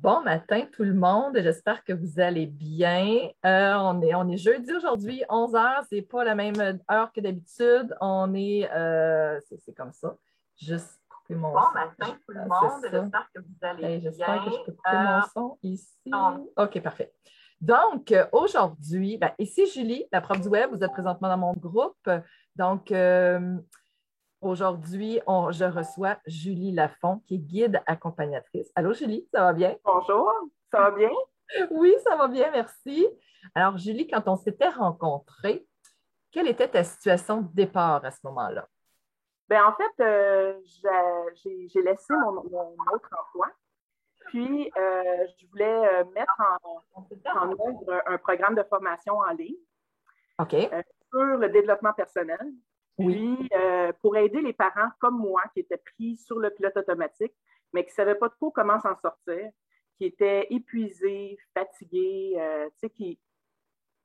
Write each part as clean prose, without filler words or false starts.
Bon matin tout le monde, j'espère que vous allez bien. On est jeudi aujourd'hui, 11 heures. C'est pas la même heure que d'habitude. C'est comme ça. Juste couper mon Bon son. matin tout le C'est monde, ça. j'espère que vous allez Hey, j'espère bien. que je peux couper mon son ici. On- OK, parfait. Donc, aujourd'hui, ici Julie, la prof du web, vous êtes présentement dans mon groupe. Donc, aujourd'hui, je reçois Julie Lafont, qui est guide accompagnatrice. Allô, Julie, ça va bien? Bonjour, ça va bien? Oui, ça va bien, merci. Alors, Julie, quand on s'était rencontrés, quelle était ta situation de départ à ce moment-là? En fait, j'ai laissé mon autre emploi, puis je voulais mettre en œuvre un programme de formation en ligne OK, euh, sur le développement personnel, oui, puis pour aider les parents comme moi qui étaient pris sur le pilote automatique, mais qui ne savaient pas trop comment s'en sortir, qui étaient épuisés, fatigués, tu sais, qui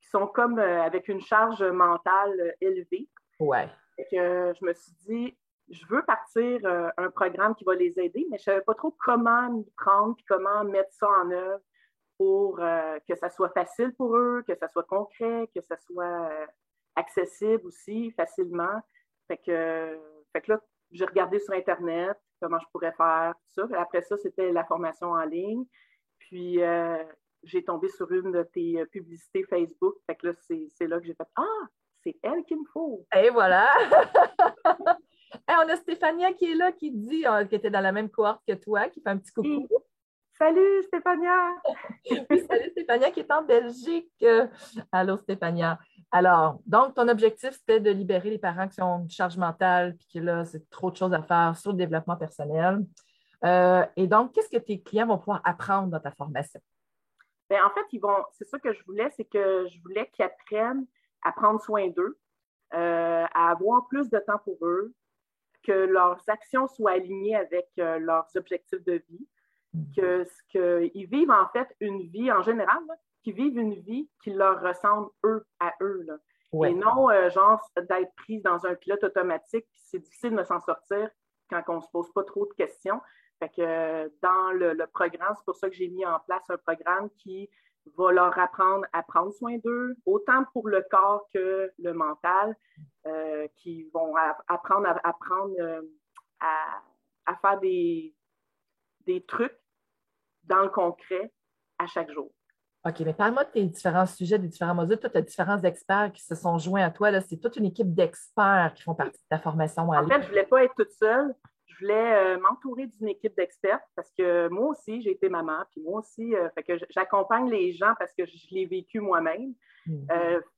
sont comme avec une charge mentale élevée. ouais. Fait que, je me suis dit, je veux partir un programme qui va les aider, mais je ne savais pas trop comment m'y prendre puis comment mettre ça en œuvre pour que ça soit facile pour eux, que ça soit concret, que ça soit accessible aussi facilement. Fait que là, j'ai regardé sur Internet comment je pourrais faire tout ça. Après ça, c'était la formation en ligne. Puis, j'ai tombé sur une de tes publicités Facebook. Fait que là, c'est là que j'ai fait Ah, c'est elle qu'il me faut. Et voilà. Hey, on a Stéphania qui est là, qui dit, qui était dans la même cohorte que toi, qui fait un petit coucou. Hey, salut Stéphania! Oui, salut Stéphania qui est en Belgique. Allô Stéphania. Alors, donc, ton objectif, c'était de libérer les parents qui ont une charge mentale, puis que là, c'est trop de choses à faire sur le développement personnel. Et donc, qu'est-ce que tes clients vont pouvoir apprendre dans ta formation? En fait, c'est ça que je voulais, c'est que je voulais qu'ils apprennent à prendre soin d'eux, à avoir plus de temps pour eux, que leurs actions soient alignées avec leurs objectifs de vie, qu'ils vivent en fait une vie en général, là, qu'ils vivent une vie qui leur ressemble eux à eux. Là. Et Oui, non, genre, d'être prise dans un pilote automatique, puis c'est difficile de s'en sortir quand on ne se pose pas trop de questions. Fait que dans le programme, c'est pour ça que j'ai mis en place un programme qui va leur apprendre à prendre soin d'eux, autant pour le corps que le mental, qui vont apprendre à, à faire des trucs dans le concret à chaque jour. OK, mais parle-moi de tes différents sujets, des différents modules. Toi, tu as différents experts qui se sont joints à toi. Là. C'est toute une équipe d'experts qui font partie de ta formation en En ligne. fait, je ne voulais pas être toute seule. Je voulais m'entourer d'une équipe d'experts parce que moi aussi, j'ai été maman, puis moi aussi, fait que j'accompagne les gens parce que je l'ai vécu moi-même. Hmm.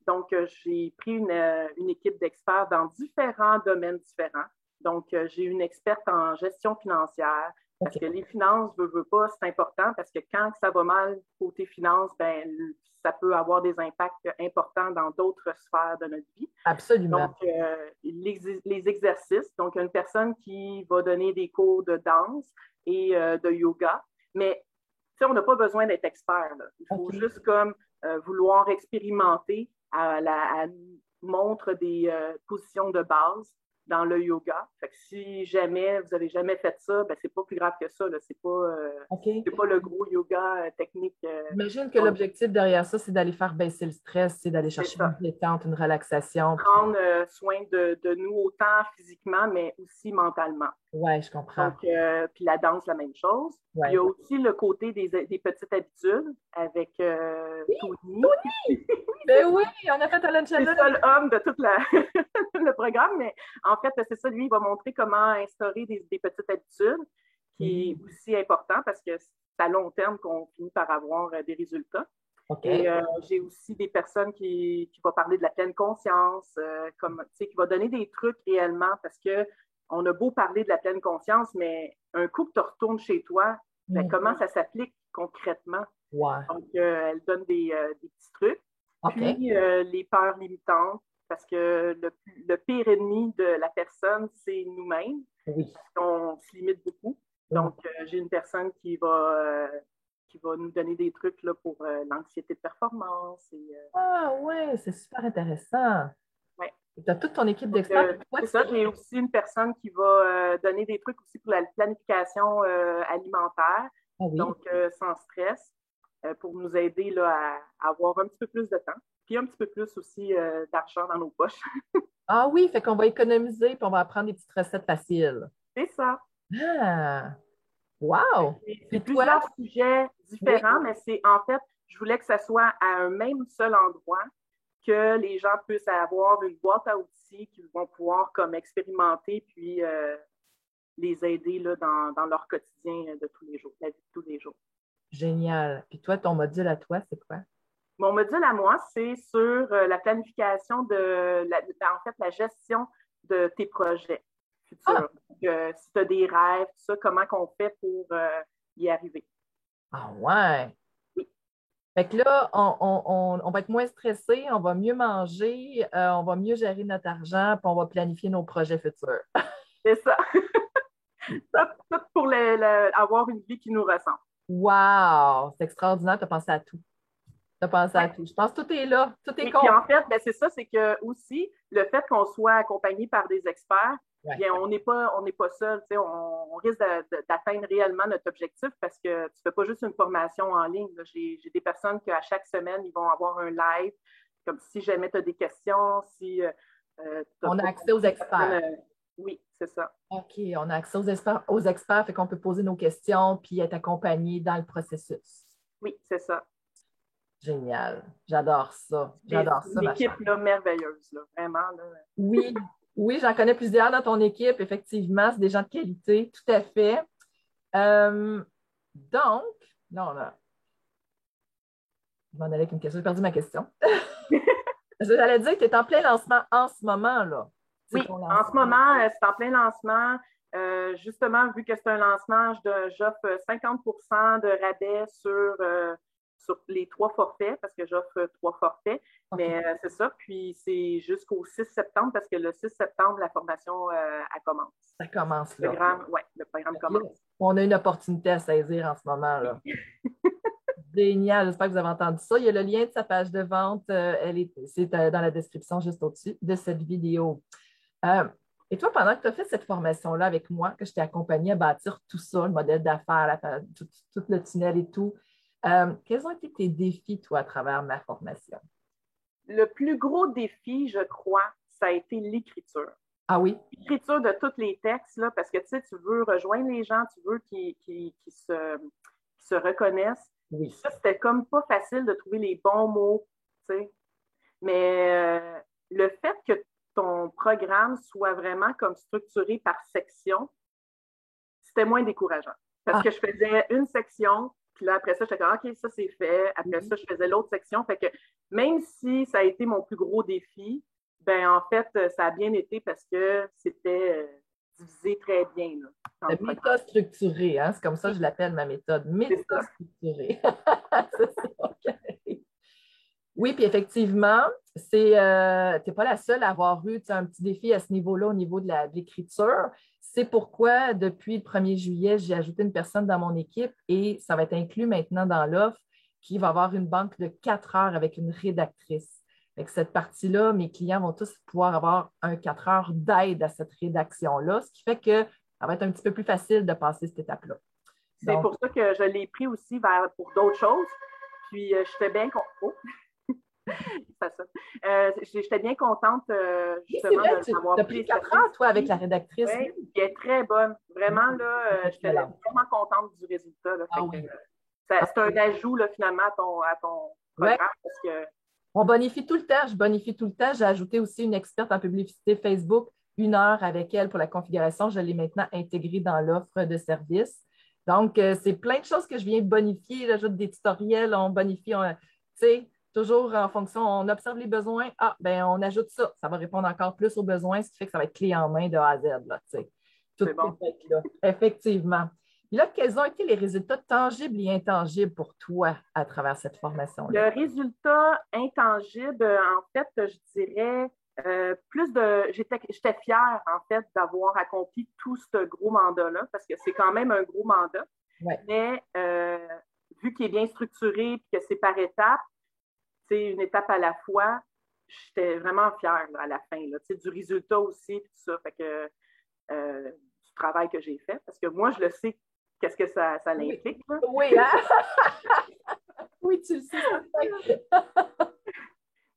Donc, j'ai pris une équipe d'experts dans différents domaines différents. Donc, j'ai une experte en gestion financière parce OK, que les finances, veut pas, c'est important parce que quand ça va mal côté finances, ben, ça peut avoir des impacts importants dans d'autres sphères de notre vie. Donc, absolument. les exercices. Donc, une personne qui va donner des cours de danse et de yoga. Mais, tu sais, on n'a pas besoin d'être expert. Là. Il faut OK. juste comme vouloir expérimenter à montre des positions de base dans le yoga. Fait que si jamais vous avez jamais fait ça, ben c'est pas plus grave que ça. Là. C'est OK. pas le gros yoga technique. J'imagine que l'objectif derrière ça, c'est d'aller faire baisser le stress, c'est d'aller C'est chercher une ça. détente, une relaxation. Puis, Prendre soin de nous autant physiquement, mais aussi mentalement. ouais, je comprends. Donc, puis la danse, la même chose. Puis il y Ouais. a aussi le côté des petites habitudes avec Oui, Tony. Tony! Oui, Ben oui, on a fait un lunch c'est le challenge. seul homme de tout le programme, mais en fait, c'est ça, lui, il va montrer comment instaurer des petites habitudes, qui est Oui. aussi important parce que c'est à long terme qu'on finit par avoir des résultats. Et OK. j'ai aussi des personnes qui vont parler de la pleine conscience, comme, tu sais, qui va donner des trucs réellement parce que on a beau parler de la pleine conscience, mais un coup que tu retournes chez toi, ben, comment ça s'applique concrètement? Ouais. Donc, elle donne des petits trucs. OK. Puis, les peurs limitantes, parce que le pire ennemi de la personne, c'est nous-mêmes, Oui. parce qu'on se limite beaucoup. Oui. Donc, j'ai une personne qui va nous donner des trucs là, pour l'anxiété de performance. Ah ouais, c'est super intéressant. Ouais. Tu as toute ton équipe Donc, d'experts. Toi, c'est ça, j'ai aussi une personne qui va donner des trucs aussi pour la planification alimentaire, ah oui. donc sans stress, pour nous aider là, à avoir un petit peu plus de temps, puis un petit peu plus aussi d'argent dans nos poches. Ah oui, fait qu'on va économiser puis on va apprendre des petites recettes faciles. C'est ça. Ah, wow! C'est Puis toi, plusieurs sujets oui. différents, mais c'est en fait, je voulais que ça soit à un même seul endroit, que les gens puissent avoir une boîte à outils qu'ils vont pouvoir comme expérimenter puis les aider là, dans leur quotidien de tous les jours, la vie de tous les jours. Génial. Puis toi, ton module à toi, c'est quoi? Mon module à moi, c'est sur la planification en fait, la gestion de tes projets Ah, futurs. Si tu as des rêves, tout ça, comment qu'on fait pour y arriver. ah ouais. Oui, Fait que là, on va être moins stressé, on va mieux manger, on va mieux gérer notre argent, puis on va planifier nos projets futurs. c'est ça. Tout pour avoir une vie qui nous ressemble. Wow! C'est extraordinaire, tu as pensé à tout. Tu as pensé à Ouais. tout. Je pense que tout est là, tout est Puis complet. en fait, ben, c'est ça, c'est que aussi, le fait qu'on soit accompagné par des experts, Ouais. bien, on n'est pas seul. On risque d'atteindre réellement notre objectif parce que tu ne fais pas juste une formation en ligne. J'ai des personnes qu'à chaque semaine, ils vont avoir un live. Comme si jamais tu as des questions, si tu n'as On a pas accès aux compris experts. oui, c'est ça. OK, on a accès aux experts, fait qu'on peut poser nos questions puis être accompagné dans le processus. Oui, c'est ça. Génial. J'adore ça. C'est J'adore ça, une ma chère. équipe là, merveilleuse, là, vraiment. Là. Oui, oui, j'en connais plusieurs dans ton équipe, effectivement. C'est des gens de qualité, tout à fait. Donc, là, je m'en allais avec une question. J'ai perdu ma question. J'allais dire que tu es en plein lancement en ce moment, là. C'est Oui, ton en ce lancement. moment, c'est en plein lancement. Justement, vu que c'est un lancement, j'offre 50 de rabais sur les 3 forfaits, parce que j'offre 3 forfaits. OK, Mais c'est ça. Puis c'est jusqu'au 6 septembre, parce que le 6 septembre, la formation, elle commence. ça commence Le là. programme, ouais, le programme Là, commence. on a une opportunité à saisir en ce moment, là. Génial, j'espère que vous avez entendu ça. Il y a le lien de sa page de vente, c'est dans la description juste au-dessus de cette vidéo. Euh, et toi, pendant que tu as fait cette formation-là avec moi, que je t'ai accompagné à bâtir tout ça, le modèle d'affaires, tout le tunnel et tout, quels ont été tes défis, toi, à travers ma formation? Le plus gros défi, je crois, ça a été l'écriture. Ah oui? L'écriture de tous les textes, là, parce que tu sais, tu veux rejoindre les gens, tu veux qu'ils se reconnaissent. Puis Oui. ça, c'était comme pas facile de trouver les bons mots, tu sais. Mais le fait que ton programme soit vraiment comme structuré par section, c'était moins décourageant. Parce Ah, que je faisais une section, puis là, après ça, j'étais comme, OK, ça, c'est fait. Après oui. ça, je faisais l'autre section. Fait que même si ça a été mon plus gros défi, ben en fait, ça a bien été parce que c'était divisé très bien là, dans La le programme. méthode structurée, hein? C'est comme ça que je l'appelle ma méthode. C'est Méthode ça. structurée. C'est ça, OK. Oui, puis effectivement, tu n'es pas la seule à avoir eu un petit défi à ce niveau-là, au niveau de l'écriture. C'est pourquoi, depuis le 1er juillet, j'ai ajouté une personne dans mon équipe et ça va être inclus maintenant dans l'offre qui va avoir une banque de 4 heures avec une rédactrice. Avec cette partie-là, mes clients vont tous pouvoir avoir un 4 heures d'aide à cette rédaction-là, ce qui fait que ça va être un petit peu plus facile de passer cette étape-là. C'est Donc, pour ça que je l'ai pris aussi pour d'autres choses. Puis j'étais bien oh, ça sonne. J'étais bien contente oui, c'est justement vrai, de tu l'avoir as pris pris le 4 service. heures, toi, avec la Oui, rédactrice. elle est très bonne. Vraiment, là, j'étais Excellent. vraiment contente du résultat. Là. Ah Fait que, oui. c'est un ajout là, finalement à ton Oui, programme parce que on bonifie tout le temps. Je bonifie tout le temps. J'ai ajouté aussi une experte en publicité Facebook, 1 heure avec elle pour la configuration. Je l'ai maintenant intégrée dans l'offre de service. Donc, c'est plein de choses que je viens bonifier. J'ajoute des tutoriels, on bonifie, tu sais, toujours en fonction, on observe les besoins. Ah, ben on ajoute ça. Ça va répondre encore plus aux besoins, ce qui fait que ça va être clé en main de A à Z, là, tu sais. Tout c'est bon. peut être là. Effectivement. Et là, quels ont été les résultats tangibles et intangibles pour toi à travers cette formation-là? Le résultat intangible, en fait, je dirais j'étais fière, en fait, d'avoir accompli tout ce gros mandat-là, parce que c'est quand même un gros mandat. Ouais. Mais vu qu'il est bien structuré et que c'est par étapes, c'est une étape à la fois, j'étais vraiment fière là, à la fin, là, du résultat aussi, puis tout ça. Fait que du travail que j'ai fait, parce que moi, je le sais, qu'est-ce que ça Oui, l'implique. Là. oui, hein? Oui, tu le sais, c'est ça.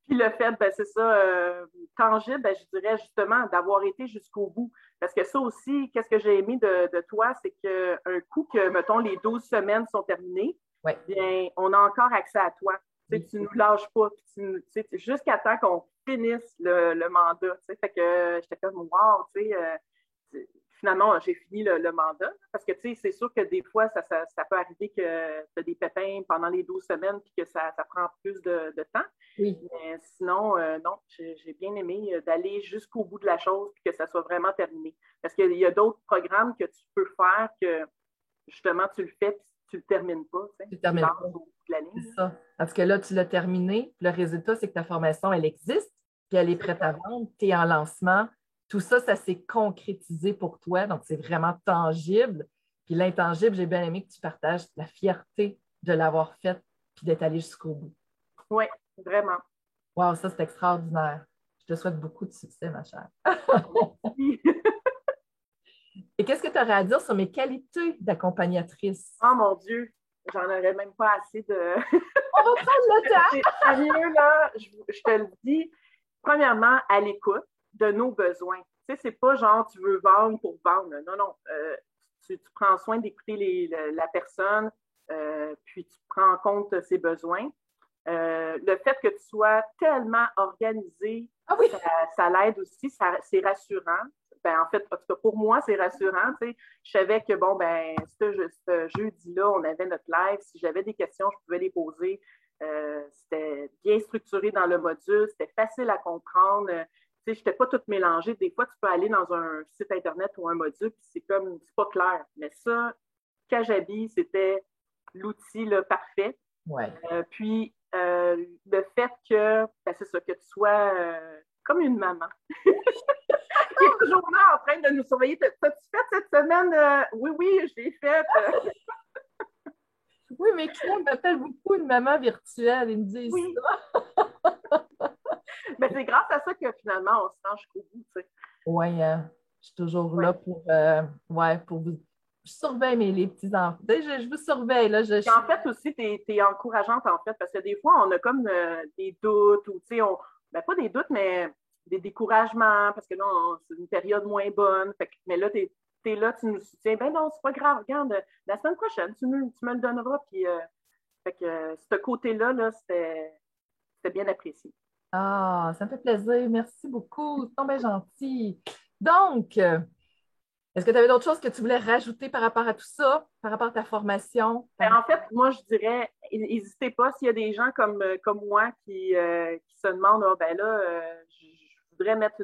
Puis le fait, ben, c'est ça, tangible, ben, je dirais justement d'avoir été jusqu'au bout. Parce que ça aussi, qu'est-ce que j'ai aimé de toi, c'est qu'un coup que, mettons, les 12 semaines sont terminées, Ouais. bien, on a encore accès à toi. Oui. Tu ne nous lâches pas, jusqu'à temps qu'on finisse le mandat. Fait que j'étais comme, wow, finalement, j'ai fini le mandat. Parce que c'est sûr que des fois, ça peut arriver que tu as des pépins pendant les 12 semaines puis que ça prend plus de temps. Oui. Mais sinon, non, j'ai bien aimé d'aller jusqu'au bout de la chose et que ça soit vraiment terminé. Parce qu'il y a d'autres programmes que tu peux faire que justement tu le fais et tu ne le termines pas. Tu termines pas. Au bout de la C'est ligne. ça. Parce que là, tu l'as terminé. Le résultat, c'est que ta formation, elle existe, puis elle est prête à vendre. Tu es en lancement. Tout ça, ça s'est concrétisé pour toi. Donc, c'est vraiment tangible. Puis l'intangible, j'ai bien aimé que tu partages la fierté de l'avoir fait puis d'être allé jusqu'au bout. Oui, vraiment. Wow, ça, c'est extraordinaire. Je te souhaite beaucoup de succès, ma chère. Et qu'est-ce que tu aurais à dire sur mes qualités d'accompagnatrice? Oh mon Dieu, j'en aurais même pas assez de. On va prendre le temps. Sérieux, là, je te le dis, premièrement, à l'écoute de nos besoins. Tu sais, c'est pas genre tu veux vendre pour vendre. Non, non. Tu prends soin d'écouter la personne, puis tu prends en compte ses besoins. Le fait que tu sois tellement organisé, Ah oui. ça l'aide aussi, c'est rassurant. Ben, en fait, en tout cas, pour moi, c'est rassurant. Tu sais. Je savais que, bon, ben, ce jeudi-là, on avait notre live. Si j'avais des questions, je pouvais les poser. C'était bien structuré dans le module. C'était facile à comprendre. Tu sais, je n'étais pas toute mélangée. Des fois, tu peux aller dans un site Internet ou un module, puis c'est comme, c'est pas clair. Mais ça, Kajabi, c'était l'outil là, parfait. Ouais. Puis, le fait que, ben, c'est ça, que tu sois comme une maman qui est toujours là en train de nous surveiller. T'as-tu fait cette semaine? Oui, oui, je l'ai faite. Oui, mes clients m'appellent beaucoup une maman virtuelle. Ils me disent Oui. ça. Mais c'est grâce à ça que finalement, on se rend jusqu'au bout. Tu sais. Oui, je suis toujours Ouais. là pour vous. Je surveille les petits-enfants. Je vous surveille. Là, Et en fait, aussi, tu es encourageante, en fait, parce que des fois, on a comme des doutes, ou tu sais, ben, pas des doutes, mais des découragements, parce que là, c'est une période moins bonne. Mais là, tu es là, tu nous soutiens. Ben non, c'est pas grave, regarde, la semaine prochaine, tu me le donneras. Puis, fait que ce côté-là, là, c'était bien apprécié. Ah, ça me fait plaisir. Merci beaucoup. C'est bien gentil. Donc, est-ce que tu avais d'autres choses que tu voulais rajouter par rapport à tout ça, par rapport à ta formation? Ben, en fait, moi, je dirais, n'hésitez pas s'il y a des gens comme moi qui se demandent, ah, ben là, je voudrais mettre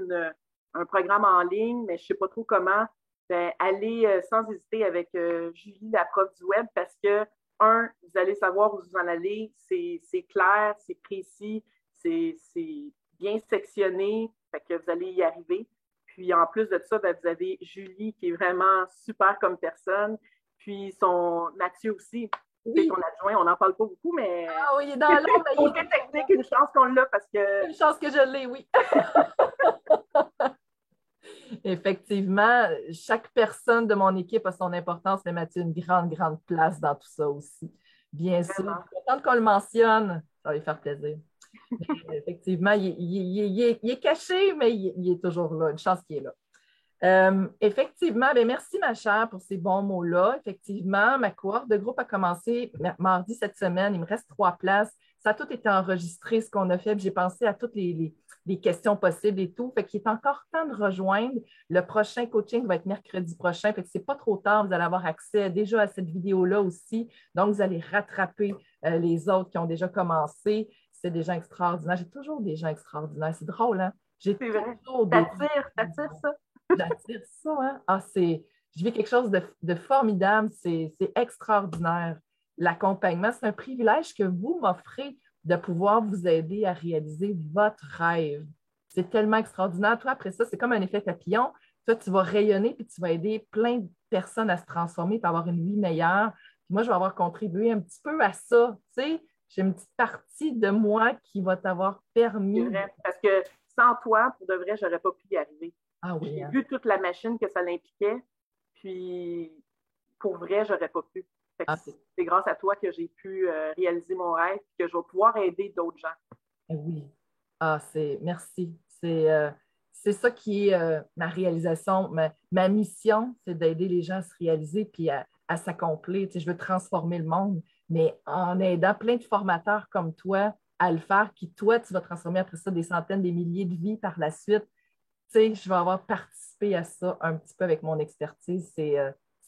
un programme en ligne, mais je ne sais pas trop comment. Ben, allez sans hésiter avec Julie, la prof du web, parce que, vous allez savoir où vous en allez, c'est clair, c'est précis, c'est bien sectionné, fait que vous allez y arriver. Puis en plus de ça, ben, vous avez Julie qui est vraiment super comme personne. Puis son Mathieu aussi, c'est Oui. ton adjoint, on n'en parle pas beaucoup, mais Ah oui, il est dans l'ombre, mais côté technique, une chance qu'on l'a parce que. une chance que je l'ai, oui. Effectivement, chaque personne de mon équipe a son importance, mais Mathieu a une grande, grande place dans tout ça aussi. Bien sûr. Vraiment. Tant qu'on le mentionne, ça va lui faire plaisir. Effectivement, il est caché, mais il est toujours là. Une chance qu'il est là. Effectivement, bien, merci ma chère pour ces bons mots-là. Effectivement, ma cohorte de groupe a commencé mardi cette semaine. Il me reste 3 places. Ça a tout été enregistré, ce qu'on a fait. J'ai pensé à toutes les questions possibles et tout. Fait qu'il est encore temps de rejoindre. Le prochain coaching va être mercredi prochain. Fait que c'est pas trop tard. Vous allez avoir accès déjà à cette vidéo-là aussi. Donc, vous allez rattraper les autres qui ont déjà commencé. C'est des gens extraordinaires. J'ai toujours des gens extraordinaires. C'est drôle, hein? J'ai C'est vrai. toujours des T'attires ça. J'attire ça, hein? Ah, je vis quelque chose de formidable, c'est extraordinaire. L'accompagnement, c'est un privilège que vous m'offrez de pouvoir vous aider à réaliser votre rêve. C'est tellement extraordinaire. Toi, après ça, c'est comme un effet papillon. Toi, tu vas rayonner puis tu vas aider plein de personnes à se transformer et avoir une vie meilleure. Puis moi, je vais avoir contribué un petit peu à ça. Tu sais, j'ai une petite partie de moi qui va t'avoir C'est permis. vrai. Parce que sans toi, pour de vrai, j'aurais pas pu y arriver. Ah oui, J'ai hein? vu toute la machine que ça l'impliquait, puis pour vrai, j'aurais pas pu. Fait que Ah, c'est grâce à toi que j'ai pu réaliser mon rêve, que je vais pouvoir aider d'autres gens. oui. Ah, merci. C'est ça qui est ma réalisation, ma mission, c'est d'aider les gens à se réaliser puis à s'accomplir. Tu sais, je veux transformer le monde, mais en aidant plein de formateurs comme toi à le faire, puis toi, tu vas transformer après ça des centaines, des milliers de vies par la suite. Tu sais, je vais avoir participé à ça un petit peu avec mon expertise. C'est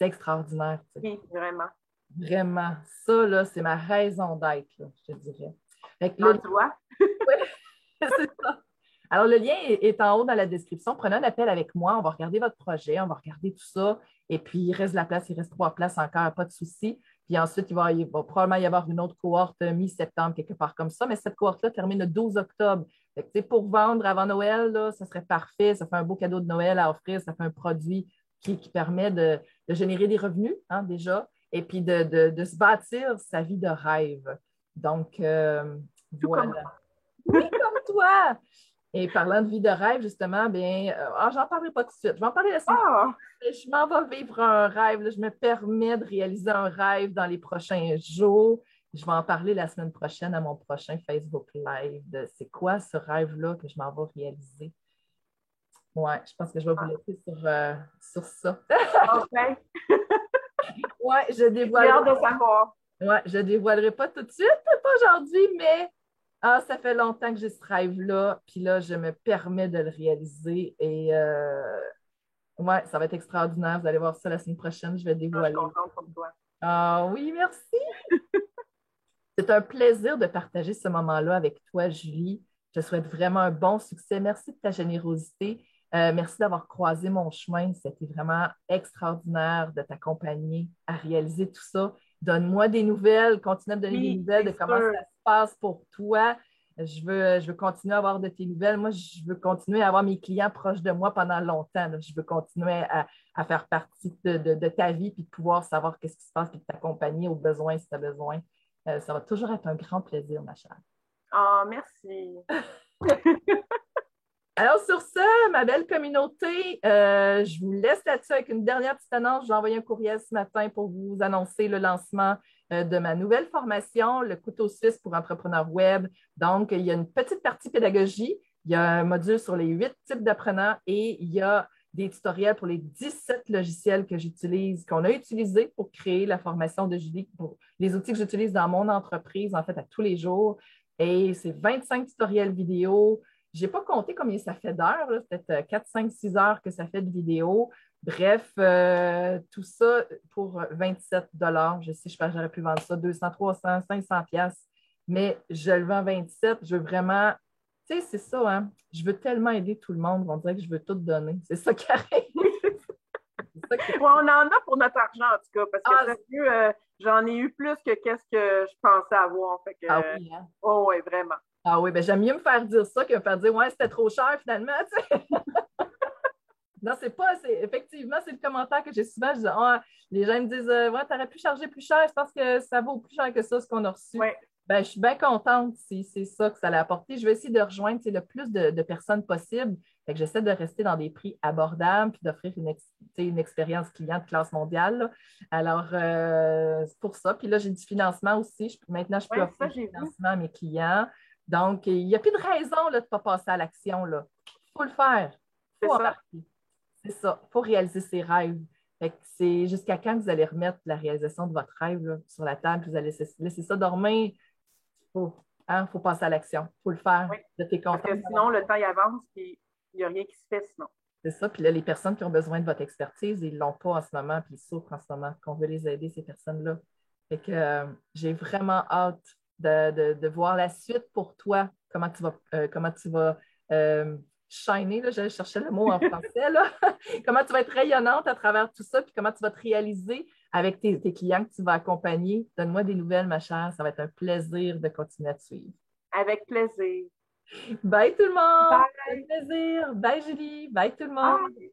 extraordinaire. Tu sais. Oui, vraiment. Vraiment. Ça, là, c'est ma raison d'être, là, je te dirais. Fait que Ah, le... tu vois? Ouais, c'est ça. Alors, le lien est en haut dans la description. Prenez un appel avec moi. On va regarder votre projet, on va regarder tout ça. Et puis, il reste de la place, il reste 3 places encore, pas de souci. Puis ensuite, il va probablement y avoir une autre cohorte mi-septembre, quelque part comme ça. Mais cette cohorte-là termine le 12 octobre. Fait que, pour vendre avant Noël, là, ça serait parfait. Ça fait un beau cadeau de Noël à offrir. Ça fait un produit qui permet de générer des revenus, hein, déjà, et puis de se bâtir sa vie de rêve. Donc, Tout comme voilà. Oui, comme toi! Et parlant de vie de rêve, justement, bien, j'en parlerai pas tout de suite. Je vais en parler la semaine prochaine. ah, Je m'en vais vivre un rêve. Là. Je me permets de réaliser un rêve dans les prochains jours. Je vais en parler la semaine prochaine à mon prochain Facebook Live. C'est quoi ce rêve-là que je m'en vais réaliser? Ouais, je pense que je vais vous laisser sur ça. enfin, Ouais, j'ai hâte de savoir. je dévoilerai pas tout de suite, pas aujourd'hui, mais ça fait longtemps que j'ai ce rêve-là, puis là, je me permets de le réaliser et ouais, ça va être extraordinaire. Vous allez voir ça la semaine prochaine, je vais Ah, je suis dévoiler. contente pour toi. Ah oui, merci. C'est un plaisir de partager ce moment-là avec toi, Julie. Je souhaite vraiment un bon succès. Merci de ta générosité. Merci d'avoir croisé mon chemin. C'était vraiment extraordinaire de t'accompagner à réaliser tout ça. Donne-moi des nouvelles, continue à me donner des Oui, nouvelles de c'est comment sûr. ça se passe pour toi. Je veux continuer à avoir de tes nouvelles. Moi, je veux continuer à avoir mes clients proches de moi pendant longtemps. Là. Je veux continuer à faire partie de ta vie puis de pouvoir savoir qu'est-ce qui se passe puis de t'accompagner aux besoins si tu as besoin. Ça va toujours être un grand plaisir, ma chère. Ah, merci. Alors, sur ce, ma belle communauté, je vous laisse là-dessus avec une dernière petite annonce. J'ai envoyé un courriel ce matin pour vous annoncer le lancement de ma nouvelle formation, le couteau suisse pour entrepreneurs web. Donc, il y a une petite partie pédagogie, il y a un module sur les 8 types d'apprenants et il y a des tutoriels pour les 17 logiciels que j'utilise, qu'on a utilisés pour créer la formation de Julie, pour les outils que j'utilise dans mon entreprise, en fait, à tous les jours. Et c'est 25 tutoriels vidéo. Je n'ai pas compté combien ça fait d'heures, peut-être 4, 5, 6 heures que ça fait de vidéo. Bref, tout ça pour 27 $. Je sais, je pense que j'aurais pu vendre ça 200, 300, 500 pièces, mais je le vends 27. Je veux vraiment, tu sais, c'est ça, hein? Je veux tellement aider tout le monde, on dirait que je veux tout donner. C'est ça qui arrive. C'est ça qui... Ouais, on en a pour notre argent, en tout cas, parce que Ah, sérieux, j'en ai eu plus que qu'est-ce que je pensais avoir. Fait que, ah oui, hein? oh, ouais, vraiment. Ah oui, ben j'aime mieux me faire dire ça que me faire dire ouais, c'était trop cher finalement. Tu sais. Non, c'est pas, effectivement, c'est le commentaire que j'ai souvent. Je dis, ah, les gens me disent ouais, t'aurais pu charger plus cher, je pense que ça vaut plus cher que ça, ce qu'on a reçu. Ouais, Ben, je suis bien contente si c'est ça que ça l'a apporté. Je vais essayer de rejoindre le plus de personnes possible. Fait que j'essaie de rester dans des prix abordables puis d'offrir une expérience client de classe mondiale. Là. Alors, c'est pour ça. Puis là, j'ai du financement aussi. Maintenant, je peux ouais, offrir ça, du j'ai vu. financement à mes clients. Donc, il n'y a plus de raison là, de ne pas passer à l'action. Il faut le faire. Il C'est faut ça. embarquer. C'est ça. Il faut réaliser ses rêves. Fait que c'est jusqu'à quand vous allez remettre la réalisation de votre rêve là, sur la table, vous allez laisser ça dormir. Faut passer à l'action. Il faut le faire. Oui. Là, t'es Parce content que sinon, le temps y avance, puis il n'y a rien qui se fait sinon. c'est ça. Puis là, les personnes qui ont besoin de votre expertise, ils ne l'ont pas en ce moment, puis ils souffrent en ce moment, qu'on veut les aider, ces personnes-là. Fait que j'ai vraiment hâte de voir la suite pour toi, comment tu vas shiner, là, je cherchais le mot en français, là. Comment tu vas être rayonnante à travers tout ça, puis comment tu vas te réaliser avec tes clients que tu vas accompagner. Donne-moi des nouvelles, ma chère. Ça va être un plaisir de continuer à te suivre. Avec plaisir. Bye tout le monde! Bye. Un plaisir! Bye Julie! Bye tout le monde! Bye.